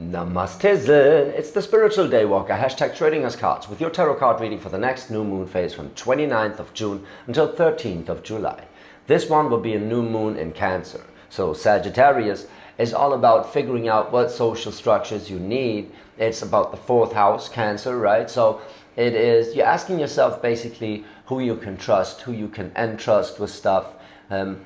Namaste Zen. It's the Spiritual Daywalker, hashtag trading as cards, with your tarot card reading for the next new moon phase from 29th of June until 13th of July. This one will be a new moon in Cancer. So Sagittarius is all about figuring out what social structures you need. It's about the fourth house, Cancer, right? So it is, you're asking yourself basically who you can trust, who you can entrust with stuff, and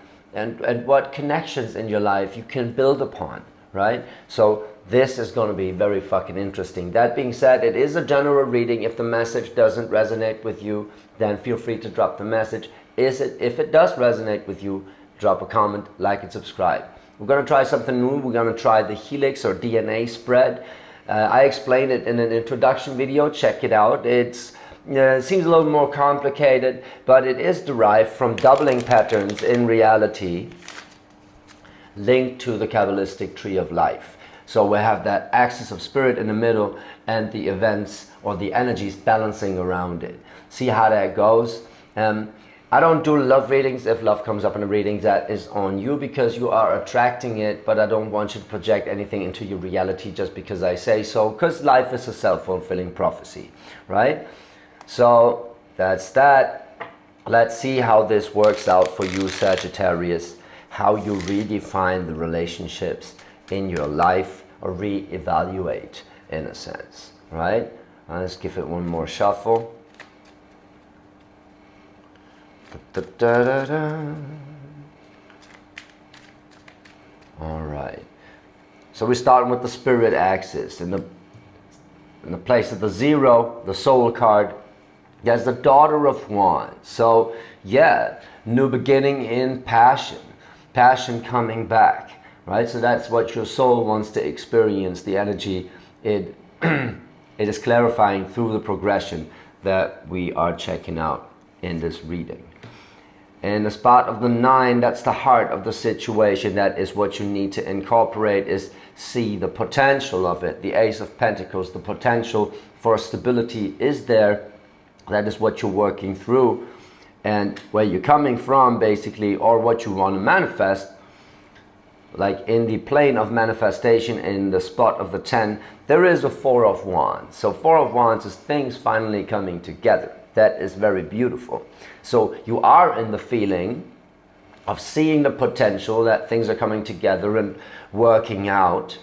what connections in your life you can build upon, right? So this is going to be very fucking interesting. That being said, it is a general reading. If the message doesn't resonate with you, then feel free to drop the message. If it does resonate with you, drop a comment, like and subscribe. We're going to try something new. We're going to try the helix or DNA spread. I explained it in an introduction video. Check it out. It seems a little more complicated, but it is derived from doubling patterns in reality linked to the Kabbalistic tree of life. So we have that axis of spirit in the middle and the events or the energies balancing around it. See how that goes. I don't do love readings. If love comes up in a reading, that is on you because you are attracting it, but I don't want you to project anything into your reality just because I say so, because life is a self-fulfilling prophecy, right? So that's that. Let's see how this works out for you, Sagittarius, how you redefine the relationships in your life or re-evaluate in a sense, right? Let's give it one more shuffle. All right. So we're starting with the spirit axis. In the place of the 0, the soul card, there's the Daughter of Wands. So yeah, new beginning in passion. Passion coming back. Right, so that's what your soul wants to experience, the energy. It is clarifying through the progression that we are checking out in this reading. And the spot of the 9, that's the heart of the situation. That is what you need to incorporate, is see the potential of it. The Ace of Pentacles, the potential for stability is there. That is what you're working through. And where you're coming from, basically, or what you want to manifest. Like in the plane of manifestation, in the spot of the 10, there is a 4 of Wands. So 4 of Wands is things finally coming together. That is very beautiful. So you are in the feeling of seeing the potential that things are coming together and working out.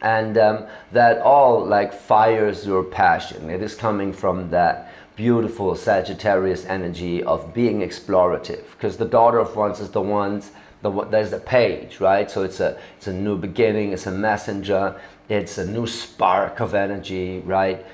And that all like fires your passion. It is coming from that beautiful Sagittarius energy of being explorative. Because the Daughter of Wands is the ones... there's a page, right? So it's a new beginning, it's a messenger, it's a new spark of energy, right?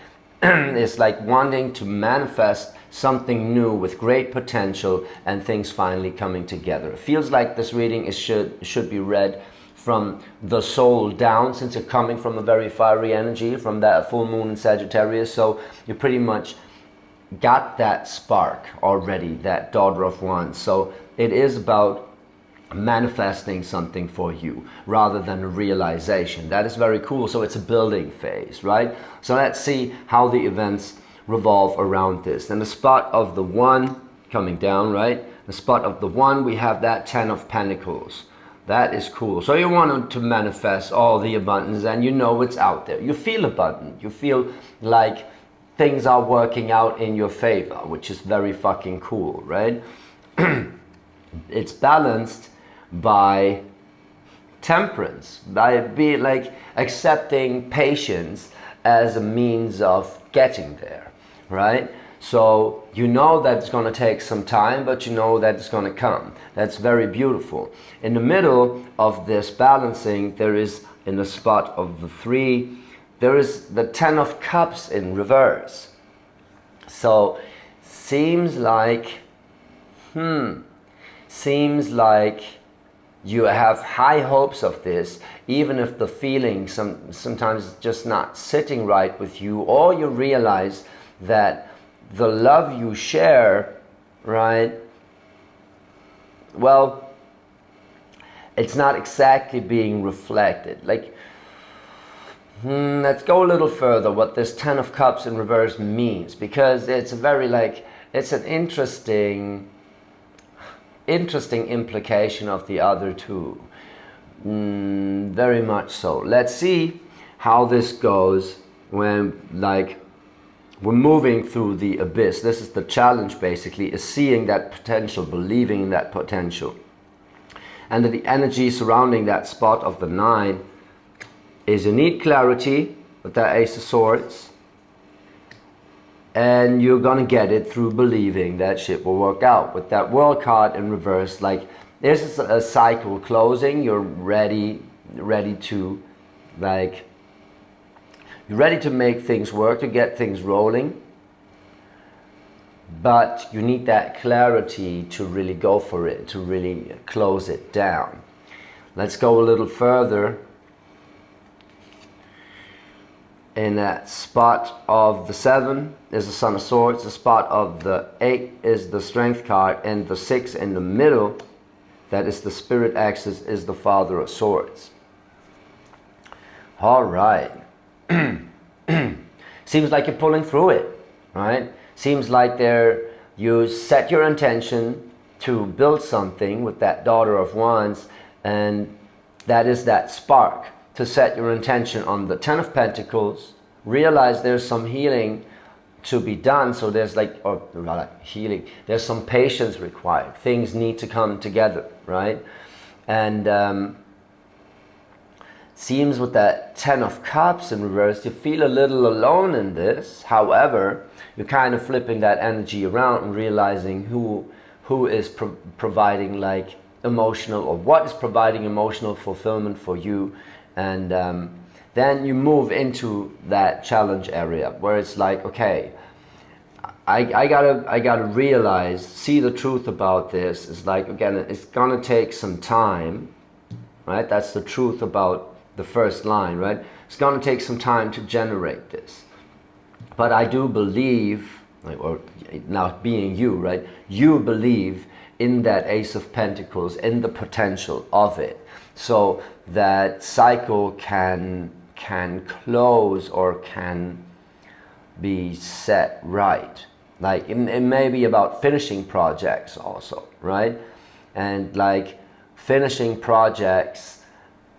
It's like wanting to manifest something new with great potential and things finally coming together. It feels like this reading should be read from the soul down, since you're coming from a very fiery energy from that full moon in Sagittarius. So you pretty much got that spark already, that Daughter of Wands. So it is about manifesting something for you rather than a realization. That is very cool. So it's a building phase, right? So let's see how the events revolve around this. And the spot of the 1 coming down, right? The spot of the 1, we have that 10 of Pentacles. That is cool. So you want to manifest all the abundance, and you know it's out there. You feel abundant. You feel like things are working out in your favor, which is very fucking cool, right? It's balanced by temperance, by being like accepting patience as a means of getting there, right? So you know that it's going to take some time, but you know that it's going to come. That's very beautiful. In the middle of this balancing, there is, in the spot of the 3, there is the 10 of Cups in reverse. So seems like you have high hopes of this, even if the feeling sometimes is just not sitting right with you, or you realize that the love you share, right, well, it's not exactly being reflected. Like, let's go a little further what this 10 of Cups in reverse means, because it's a very it's an interesting implication of the other two. Very much so. Let's see how this goes when, like, we're moving through the abyss. This is the challenge, basically, is seeing that potential, believing in that potential. And the energy surrounding that spot of the 9 is you need clarity with that Ace of Swords. And you're going to get it through believing that shit will work out. With that World card in reverse, like, there's a cycle closing. You're ready to, like, you're ready to make things work, to get things rolling. But you need that clarity to really go for it, to really close it down. Let's go a little further. In that spot of the 7 is the Son of Swords. The spot of the 8 is the Strength card. And the 6 in the middle, that is the Spirit axis, is the Father of Swords. All right. Seems like you're pulling through it, right? Seems like you set your intention to build something with that Daughter of Wands, and that is that spark to set your intention on the 10 of Pentacles. Realize there's some healing to be done, so there's healing, there's some patience required. Things need to come together, right? And seems with that 10 of Cups in reverse, you feel a little alone in this. However, you're kind of flipping that energy around and realizing who is providing, like, emotional, or what is providing emotional fulfillment for you. And then you move into that challenge area where it's like, okay, I gotta realize, see the truth about this. It's like, again, it's gonna take some time, right? That's the truth about the first line, right? It's gonna take some time to generate this. But I do believe, or now being you, right? You believe in that Ace of Pentacles, in the potential of it. So that cycle can close or can be set right. Like, it may be about finishing projects also, right? And like finishing projects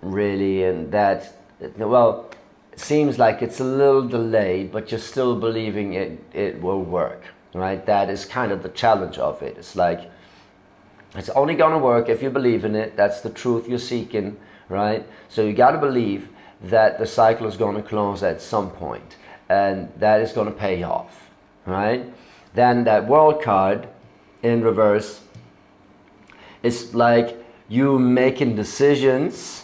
really, and that, well, it seems like it's a little delayed, but you're still believing it will work, right? That is kind of the challenge of it. It's like, it's only gonna work if you believe in it. That's the truth you're seeking, right? So you gotta believe that the cycle is gonna close at some point, and that is gonna pay off, right? Then that World card in reverse is like you making decisions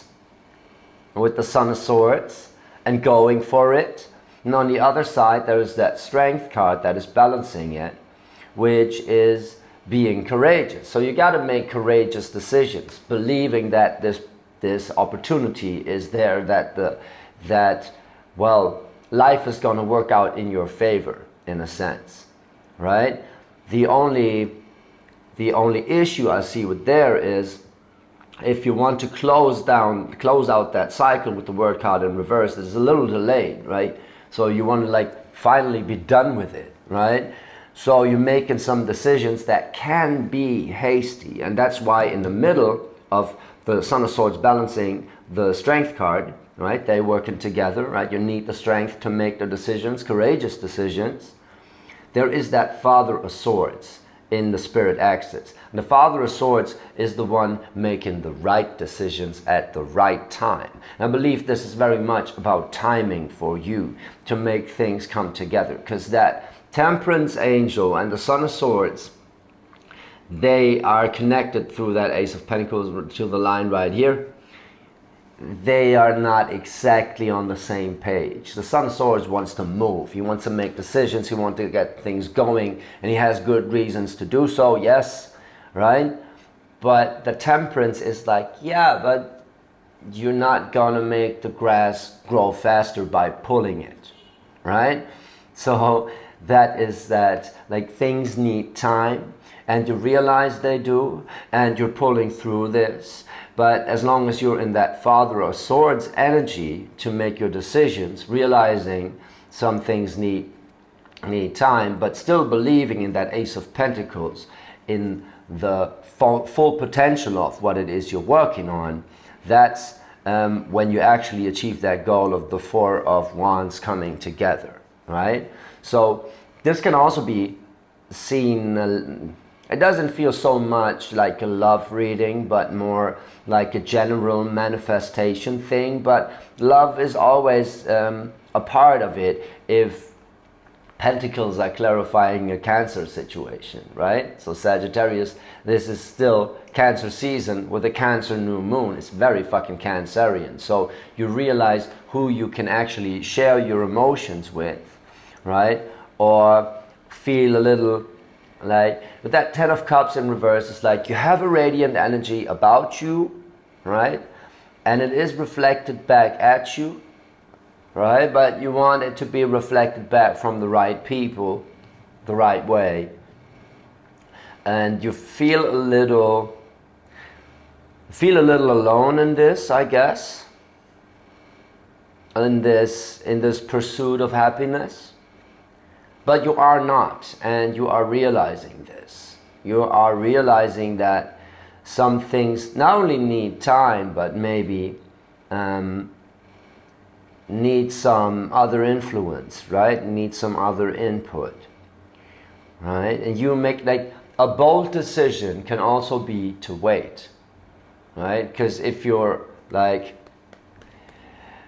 with the Son of Swords and going for it. And on the other side, there is that Strength card that is balancing it, which is being courageous. So you got to make courageous decisions, believing that this opportunity is there, that well, life is going to work out in your favor, in a sense, right? The only issue I see with there is, if you want to close out that cycle with the World card in reverse, it's a little delayed, right? So you want to, like, finally be done with it, right? So you're making some decisions that can be hasty, and that's why in the middle of the Son of Swords balancing the Strength card, right? They're working together, right? You need the strength to make the decisions, courageous decisions. There is that Father of Swords in the Spirit axis. And the Father of Swords is the one making the right decisions at the right time. And I believe this is very much about timing for you to make things come together, because that Temperance angel and the Son of Swords, they are connected through that Ace of Pentacles to the line right here. They are not exactly on the same page. The Son of Swords wants to move. He wants to make decisions. He wants to get things going, and he has good reasons to do so, yes, right? But the Temperance is like, yeah, but you're not gonna make the grass grow faster by pulling it, right? So that is that, like, things need time, and you realize they do, and you're pulling through this. But as long as you're in that Father of Swords energy to make your decisions, realizing some things need time, but still believing in that Ace of Pentacles, in the full potential of what it is you're working on, that's when you actually achieve that goal of the Four of Wands coming together, right? So this can also be seen, it doesn't feel so much like a love reading, but more like a general manifestation thing. But love is always a part of it if Pentacles are clarifying a Cancer situation, right? So Sagittarius, this is still Cancer season with a Cancer new moon. It's very fucking Cancerian. So you realize who you can actually share your emotions with, right? Or feel a little like, with that Ten of Cups in reverse, it's like you have a radiant energy about you, right? And it is reflected back at you, right? But you want it to be reflected back from the right people, the right way. And you feel a little alone in this, I guess, in this pursuit of happiness. But you are not, and you are realizing this. You are realizing that some things not only need time, but maybe need some other influence, right? Need some other input, right? And you make, like, a bold decision can also be to wait, right? Because if you're like,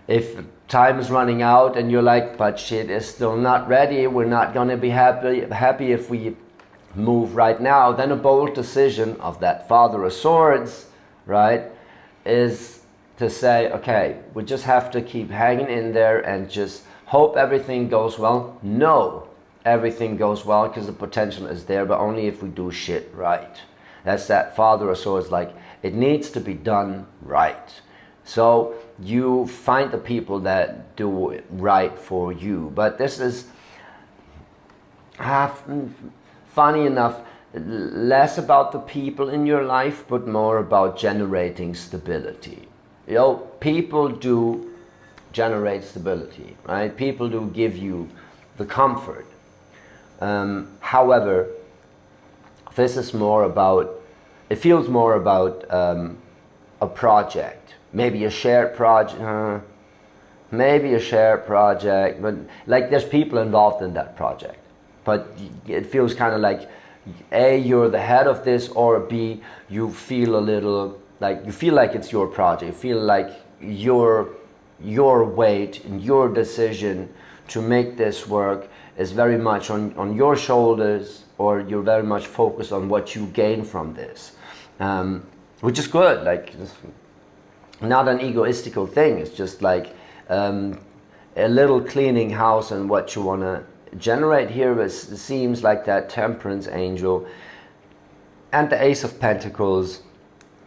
if time is running out and you're like, but shit is still not ready, we're not going to be happy if we move right now, then a bold decision of that Father of Swords, right, is to say, okay, we just have to keep hanging in there and just hope everything goes well. No, everything goes well because the potential is there, but only if we do shit right. That's that Father of Swords, like, it needs to be done right. So you find the people that do it right for you. But this is, funny enough, less about the people in your life, but more about generating stability. You know, people do generate stability, right? People do give you the comfort. However, this is more about, it feels more about a project. Maybe a shared project, but like there's people involved in that project. But it feels kind of like, A, you're the head of this, or B, you feel a little, like, you feel like it's your project. You feel like your weight and your decision to make this work is very much on your shoulders, or you're very much focused on what you gain from this, which is good. Like, not an egoistical thing. It's just like a little cleaning house and what you want to generate here. It seems like that Temperance angel and the Ace of Pentacles,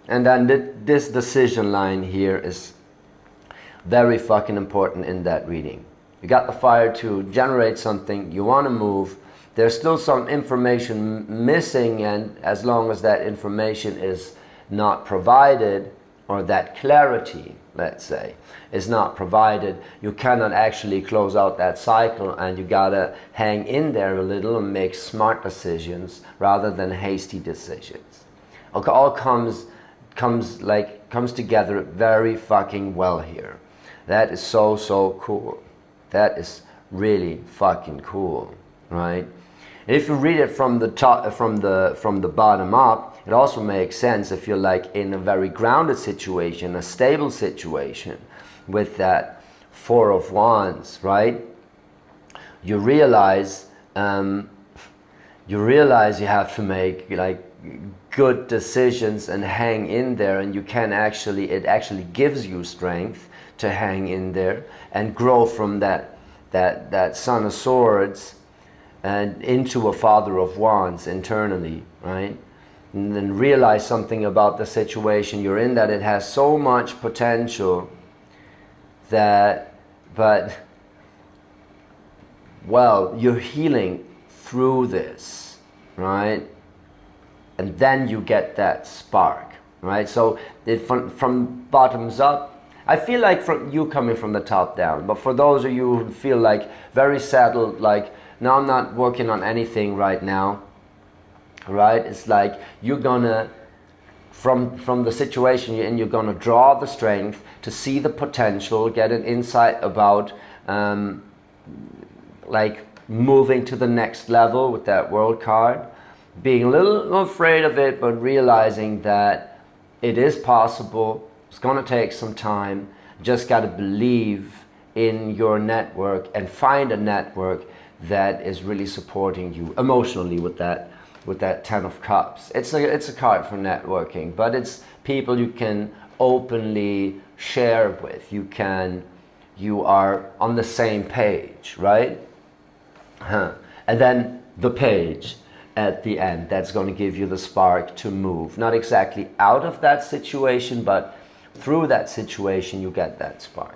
and then this decision line here is very fucking important in that reading. You got the fire to generate something, you want to move, there's still some information missing, and as long as that information is not provided, or that clarity, let's say, is not provided, you cannot actually close out that cycle, and you gotta hang in there a little and make smart decisions rather than hasty decisions. Okay, all comes together very fucking well here. That is so cool. That is really fucking cool, right? If you read it from the top, from the bottom up, it also makes sense if you're like in a very grounded situation, a stable situation, with that Four of Wands, right? You realize you have to make like good decisions and hang in there, and you can actually, it actually gives you strength to hang in there and grow from that Son of Swords and into a Father of Wands internally, right? And then realize something about the situation you're in, that it has so much potential that, but, well, you're healing through this, right? And then you get that spark, right? So from bottoms up, I feel like from you coming from the top down, but for those of you who feel like very settled, like, no, I'm not working on anything right now, right? It's like you're gonna from the situation you're in. You're going to draw the strength to see the potential, get an insight about like moving to the next level with that World card, being a little afraid of it, but realizing that it is possible. It's going to take some time. Just got to believe in your network and find a network that is really supporting you emotionally with that Ten of Cups. It's a card for networking, but it's people you can openly share with. You are on the same page, right? And then the page at the end, that's going to give you the spark to move. Not exactly out of that situation, but through that situation you get that spark.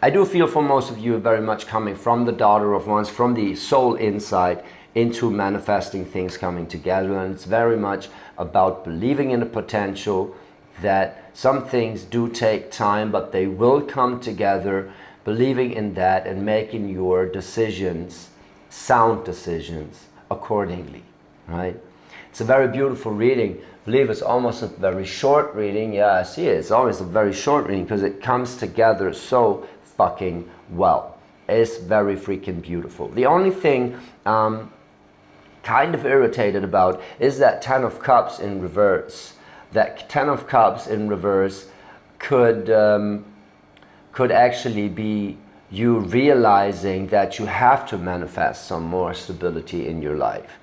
I do feel for most of you very much coming from the Daughter of Wands, from the soul inside into manifesting things coming together. And it's very much about believing in the potential, that some things do take time, but they will come together, believing in that and making your decisions, sound decisions, accordingly, right? It's a very beautiful reading. I believe it's almost a very short reading. Yeah, I see it. It's always a very short reading because it comes together so fucking well. It's very freaking beautiful. The only thing kind of irritated about is that Ten of Cups in reverse. That Ten of Cups in reverse could actually be you realizing that you have to manifest some more stability in your life.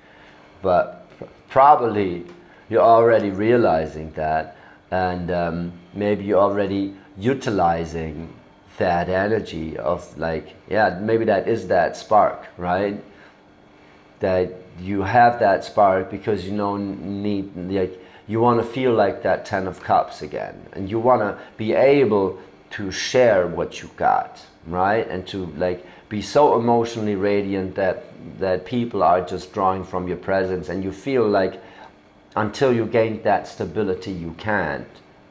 But probably you're already realizing that, and maybe you're already utilizing that energy of like, yeah, maybe that is that spark, right? That you have that spark because you you want to feel like that Ten of Cups again, and you want to be able to share what you got, right? And to like be so emotionally radiant that people are just drawing from your presence, and you feel like until you gain that stability you can't,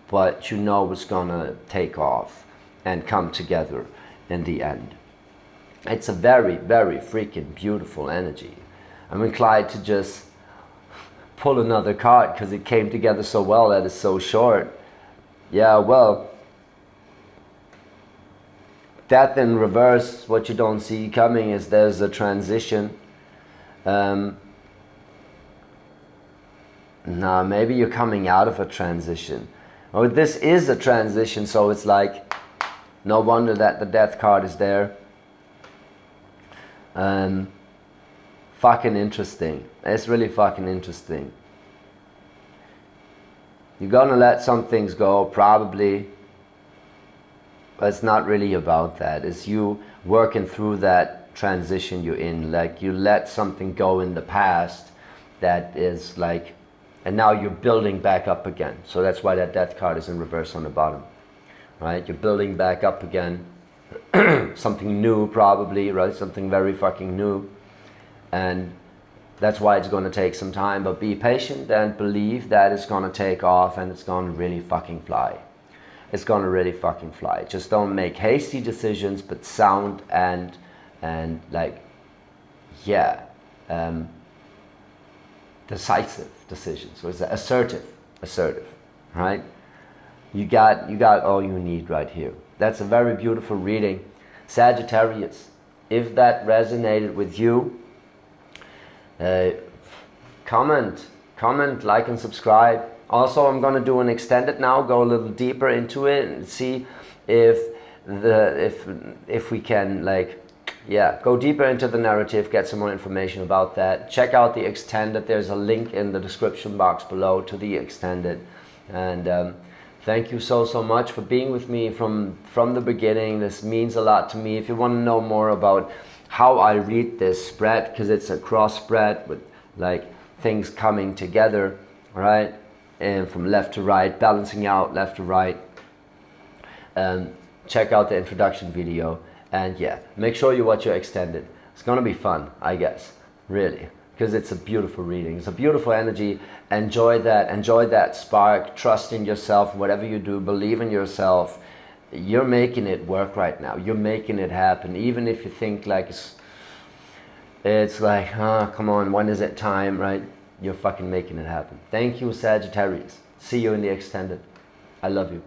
but you know it's gonna take off and come together in the end. It's a very, very freaking beautiful energy. I'm inclined to just pull another card because it came together so well that it's so short. Yeah, well, death in reverse, what you don't see coming is there's a transition. No, maybe you're coming out of a transition. Oh, this is a transition, so it's like, no wonder that the death card is there. Fucking interesting. It's really fucking interesting. You're gonna let some things go, probably. But it's not really about that. It's you working through that transition you're in. Like you let something go in the past that is like, and now you're building back up again. So that's why that death card is in reverse on the bottom. Right? You're building back up again. Something new probably, right? Something very fucking new. And that's why it's going to take some time. But be patient and believe that it's going to take off and it's going to really fucking fly. It's going to really fucking fly. Just don't make hasty decisions, but sound and like, yeah, decisive decisions. So it's assertive, right? You got all you need right here. That's a very beautiful reading. Sagittarius, if that resonated with you, comment, like and subscribe. Also, I'm going to do an extended now, go a little deeper into it and see if we can like, yeah, go deeper into the narrative, get some more information about that. Check out the extended. There's a link in the description box below to the extended. And thank you so much for being with me from the beginning. This means a lot to me. If you want to know more about how I read this spread, because it's a cross spread with like things coming together, right? And from left to right, balancing out left to right. Check out the introduction video. And yeah, make sure you watch your extended. It's gonna be fun, I guess, really. Because it's a beautiful reading. It's a beautiful energy. Enjoy that spark. Trust in yourself. Whatever you do, believe in yourself. You're making it work right now. You're making it happen. Even if you think like it's like, come on, when is it time, right? You're fucking making it happen. Thank you, Sagittarius. See you in the extended. I love you.